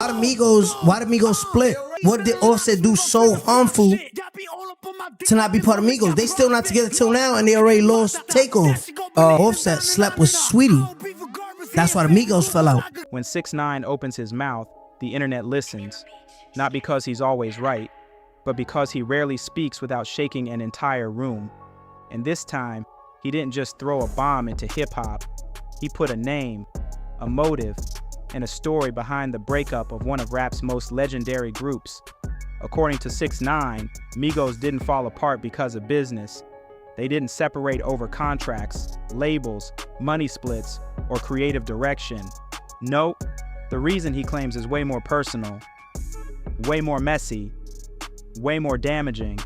Why the Migos split? What did Offset do so harmful to not be part of Migos? They still not together till now, and they already lost Takeoff. Offset slept with Sweetie. That's why the Migos fell out. When 6ix9ine opens his mouth, the internet listens, not because he's always right, but because he rarely speaks without shaking an entire room. And this time, he didn't just throw a bomb into hip-hop. He put a name, a motive, and a story behind the breakup of one of rap's most legendary groups. According to 6ix9ine, Migos didn't fall apart because of business. They didn't separate over contracts, labels, money splits, or creative direction. No, the reason he claims is way more personal, way more messy, way more damaging.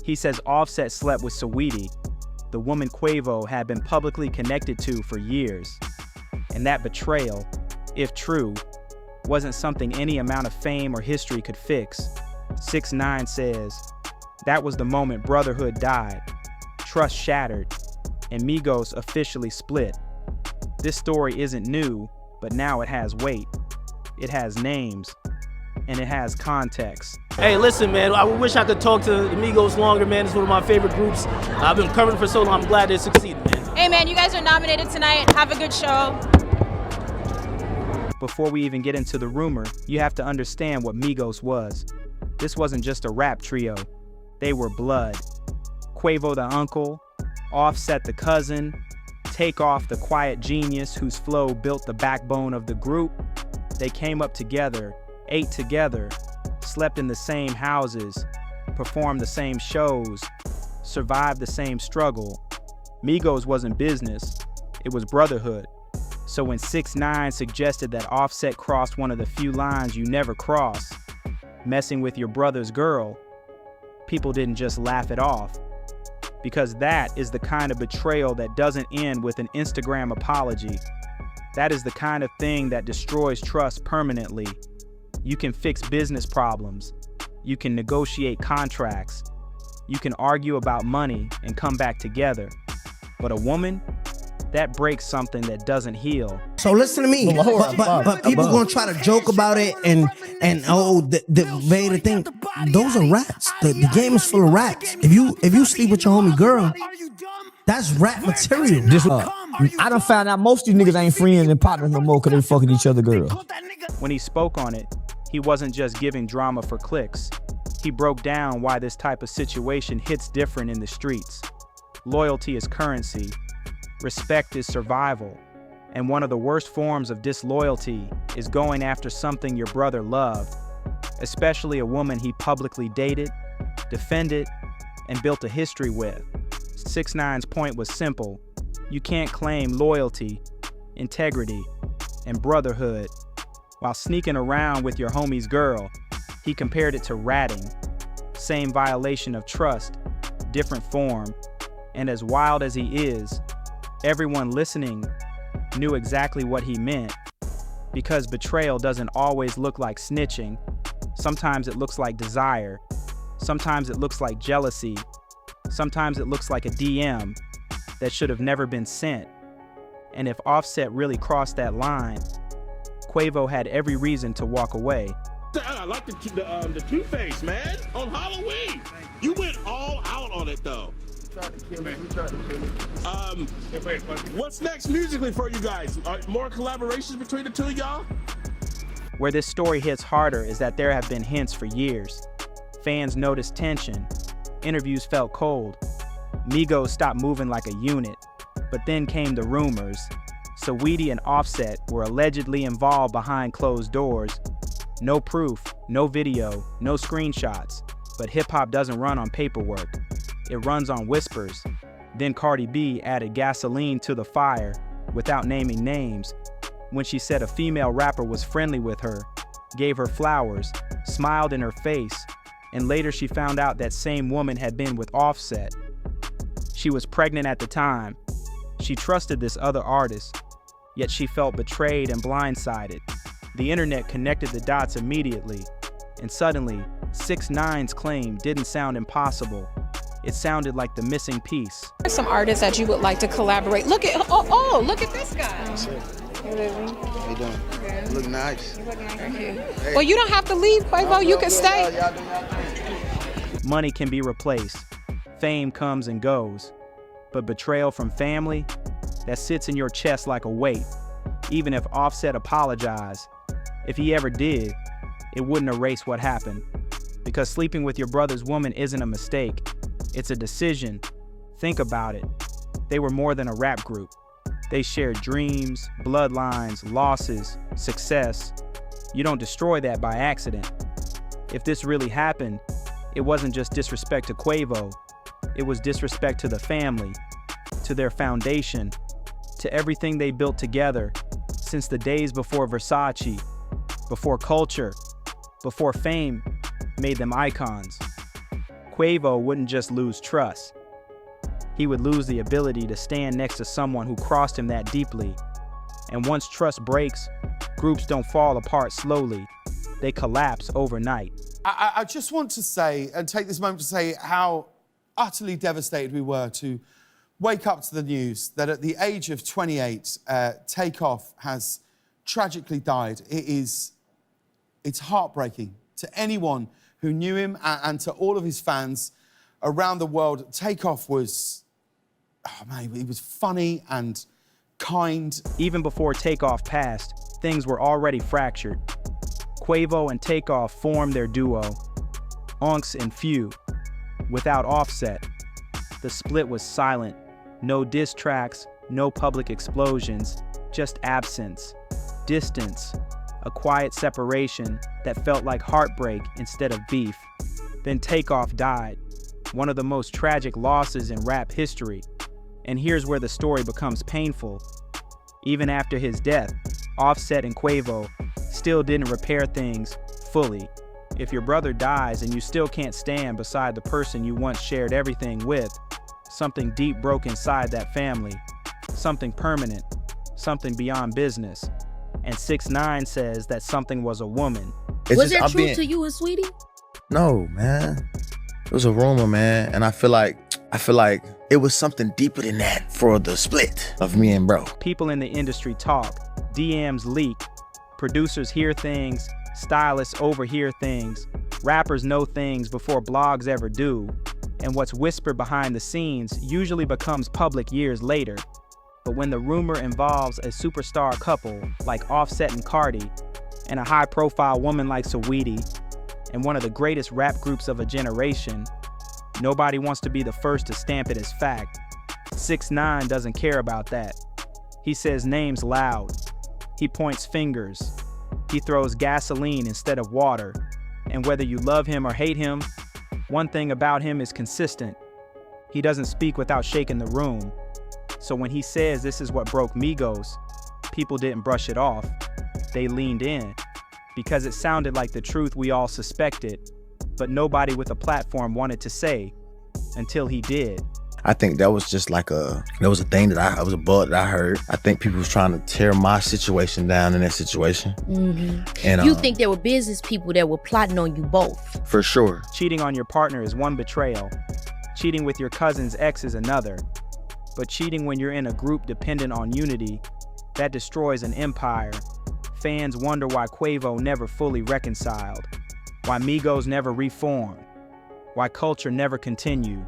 He says Offset slept with Saweetie, the woman Quavo had been publicly connected to for years. And that betrayal, if true, wasn't something any amount of fame or history could fix. 6ix9ine says, that was the moment brotherhood died, trust shattered, and Migos officially split. This story isn't new, but now it has weight, it has names, and it has context. Hey, listen, man, I wish I could talk to the Migos longer, man. It's one of my favorite groups. I've been covering for so long. I'm glad they succeeded, man. Hey, man, you guys are nominated tonight. Have a good show. Before we even get into the rumor, you have to understand what Migos was. This wasn't just a rap trio. They were blood. Quavo the uncle, Offset the cousin, Takeoff the quiet genius whose flow built the backbone of the group. They came up together, ate together, slept in the same houses, performed the same shows, survived the same struggle. Migos wasn't business, it was brotherhood. So when 6ix9ine suggested that Offset crossed one of the few lines you never cross, messing with your brother's girl, people didn't just laugh it off. Because that is the kind of betrayal that doesn't end with an Instagram apology. That is the kind of thing that destroys trust permanently. You can fix business problems. You can negotiate contracts. You can argue about money and come back together. But a woman, that breaks something that doesn't heal. So listen to me, but people gonna try to joke about it and the Vader thing. Those are rats. The game is full of rats. If you sleep with your homie girl, that's rat material. I done found out most of these niggas ain't friends and partners no more because they fucking each other girls. When he spoke on it, he wasn't just giving drama for clicks. He broke down why this type of situation hits different in the streets. Loyalty is currency. Respect is survival. And one of the worst forms of disloyalty is going after something your brother loved, especially a woman he publicly dated, defended, and built a history with. 6ix9ine's point was simple. You can't claim loyalty, integrity, and brotherhood while sneaking around with your homie's girl. He compared it to ratting. Same violation of trust, different form. And as wild as he is, everyone listening knew exactly what he meant. Because betrayal doesn't always look like snitching. Sometimes it looks like desire. Sometimes it looks like jealousy. Sometimes it looks like a DM that should have never been sent. And if Offset really crossed that line, Quavo had every reason to walk away. I like the Two-Face, man, on Halloween. You went all out on it, though. What's next musically for you guys? More collaborations between the two of y'all? Where this story hits harder is that there have been hints for years. Fans noticed tension. Interviews felt cold. Migos stopped moving like a unit. But then came the rumors. Saweetie and Offset were allegedly involved behind closed doors. No proof, no video, no screenshots. But hip-hop doesn't run on paperwork. It runs on whispers. Then Cardi B added gasoline to the fire without naming names when she said a female rapper was friendly with her, gave her flowers, smiled in her face, and later she found out that same woman had been with Offset. She was pregnant at the time. She trusted this other artist, yet she felt betrayed and blindsided. The internet connected the dots immediately, and suddenly, 6ix9ine's claim didn't sound impossible. It sounded like the missing piece. Some artists that you would like to collaborate. Look at, look at this guy. How you doing? Good. You look nice. You look nice too. Hey. Well, you don't have to leave, Quavo. You can stay. Y'all do y'all thing. Money can be replaced. Fame comes and goes. But betrayal from family, that sits in your chest like a weight. Even if Offset apologized, if he ever did, it wouldn't erase what happened. Because sleeping with your brother's woman isn't a mistake. It's a decision. Think about it. They were more than a rap group. They shared dreams, bloodlines, losses, success. You don't destroy that by accident. If this really happened, it wasn't just disrespect to Quavo. It was disrespect to the family, to their foundation, to everything they built together since the days before Versace, before culture, before fame made them icons. Quavo wouldn't just lose trust. He would lose the ability to stand next to someone who crossed him that deeply. And once trust breaks, groups don't fall apart slowly. They collapse overnight. I just want to say, and take this moment to say how utterly devastated we were to wake up to the news that at the age of 28, Takeoff has tragically died. It's heartbreaking to anyone who knew him and to all of his fans around the world. Takeoff was, oh man, he was funny and kind. Even before Takeoff passed, things were already fractured. Quavo and Takeoff formed their duo, Unks and Few. Without Offset, the split was silent. No diss tracks, no public explosions, just absence, distance, a quiet separation that felt like heartbreak instead of beef. Then Takeoff died, one of the most tragic losses in rap history. And here's where the story becomes painful. Even after his death, Offset and Quavo still didn't repair things fully. If your brother dies and you still can't stand beside the person you once shared everything with, something deep broke inside that family, something permanent, something beyond business. And 6ix9ine says that something was a woman. Was there truth to you and Sweetie? No, man. It was a rumor, man. And I feel like it was something deeper than that for the split of me and bro. People in the industry talk, DMs leak, producers hear things, stylists overhear things, rappers know things before blogs ever do, and what's whispered behind the scenes usually becomes public years later. But when the rumor involves a superstar couple like Offset and Cardi, and a high-profile woman like Saweetie, and one of the greatest rap groups of a generation, nobody wants to be the first to stamp it as fact. 6ix9ine doesn't care about that. He says names loud. He points fingers. He throws gasoline instead of water. And whether you love him or hate him, one thing about him is consistent. He doesn't speak without shaking the room. So when he says this is what broke Migos, people didn't brush it off. They leaned in, because it sounded like the truth we all suspected, but nobody with a platform wanted to say, until he did. I think that was just like a thing that was a bug that I heard. I think people was trying to tear my situation down in that situation. Mm-hmm. And you think there were business people that were plotting on you both? For sure. Cheating on your partner is one betrayal. Cheating with your cousin's ex is another. But cheating when you're in a group dependent on unity, that destroys an empire. Fans wonder why Quavo never fully reconciled, why Migos never reformed, why culture never continued.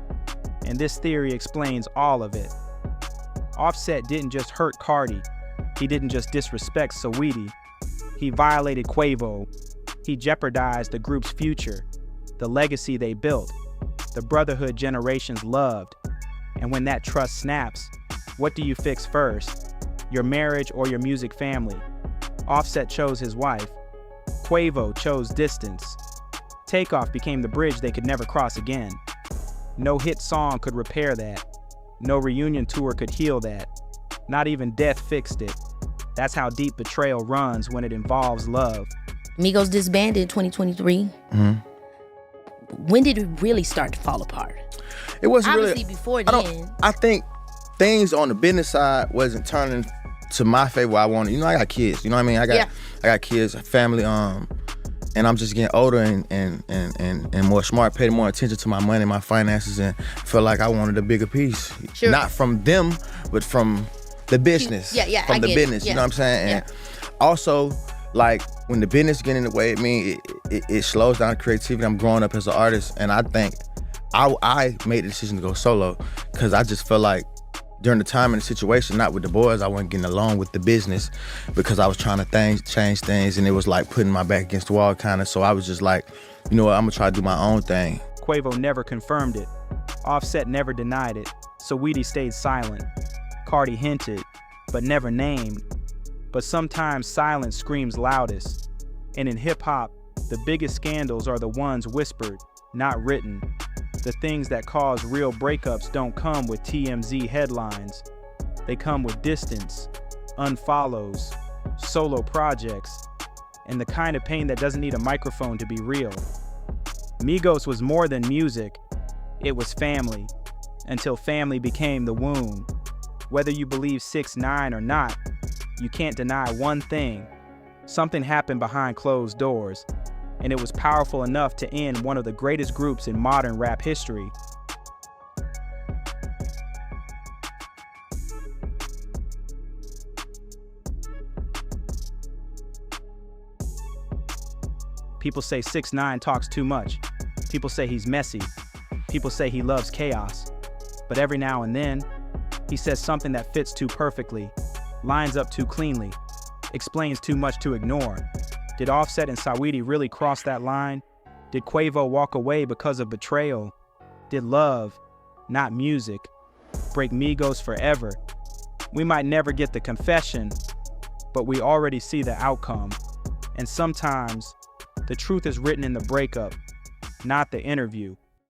And this theory explains all of it. Offset didn't just hurt Cardi. He didn't just disrespect Saweetie. He violated Quavo. He jeopardized the group's future, the legacy they built, the brotherhood generations loved. And when that trust snaps, what do you fix first? Your marriage or your music family? Offset chose his wife. Quavo chose distance. Takeoff became the bridge they could never cross again. No hit song could repair that. No reunion tour could heal that. Not even death fixed it. That's how deep betrayal runs when it involves love. Migos disbanded in 2023. Mm-hmm. When did it really start to fall apart? It wasn't Obviously really. Before then. I think things on the business side wasn't turning to my favor. I wanted. You know, I got kids. You know what I mean? I got kids, family. And I'm just getting older and more smart, paid more attention to my money, my finances, and felt like I wanted a bigger piece. Sure. Not from them, but from the business. Yeah, from I the get it. business. Yeah. You know what I'm saying? Yeah. And also, like when the business get in the way, it slows down creativity. I'm growing up as an artist, and I think I made the decision to go solo because I just felt like during the time and the situation, not with the boys, I wasn't getting along with the business because I was trying to change things, and it was like putting my back against the wall kind of. So I was just like, you know what, I'm gonna try to do my own thing. Quavo never confirmed it. Offset never denied it. Saweetie stayed silent. Cardi hinted, but never named. But sometimes silence screams loudest. And in hip-hop, the biggest scandals are the ones whispered, not written. The things that cause real breakups don't come with TMZ headlines. They come with distance, unfollows, solo projects, and the kind of pain that doesn't need a microphone to be real. Migos was more than music, it was family, until family became the womb. Whether you believe 6ix9ine or not, you can't deny one thing. Something happened behind closed doors, and it was powerful enough to end one of the greatest groups in modern rap history. People say 6ix9ine talks too much. People say he's messy. People say he loves chaos. But every now and then, he says something that fits too perfectly, lines up too cleanly, explains too much to ignore. Did Offset and Saweetie really cross that line? Did Quavo walk away because of betrayal? Did love, not music, break Migos forever? We might never get the confession, but we already see the outcome. And sometimes, the truth is written in the breakup, not the interview.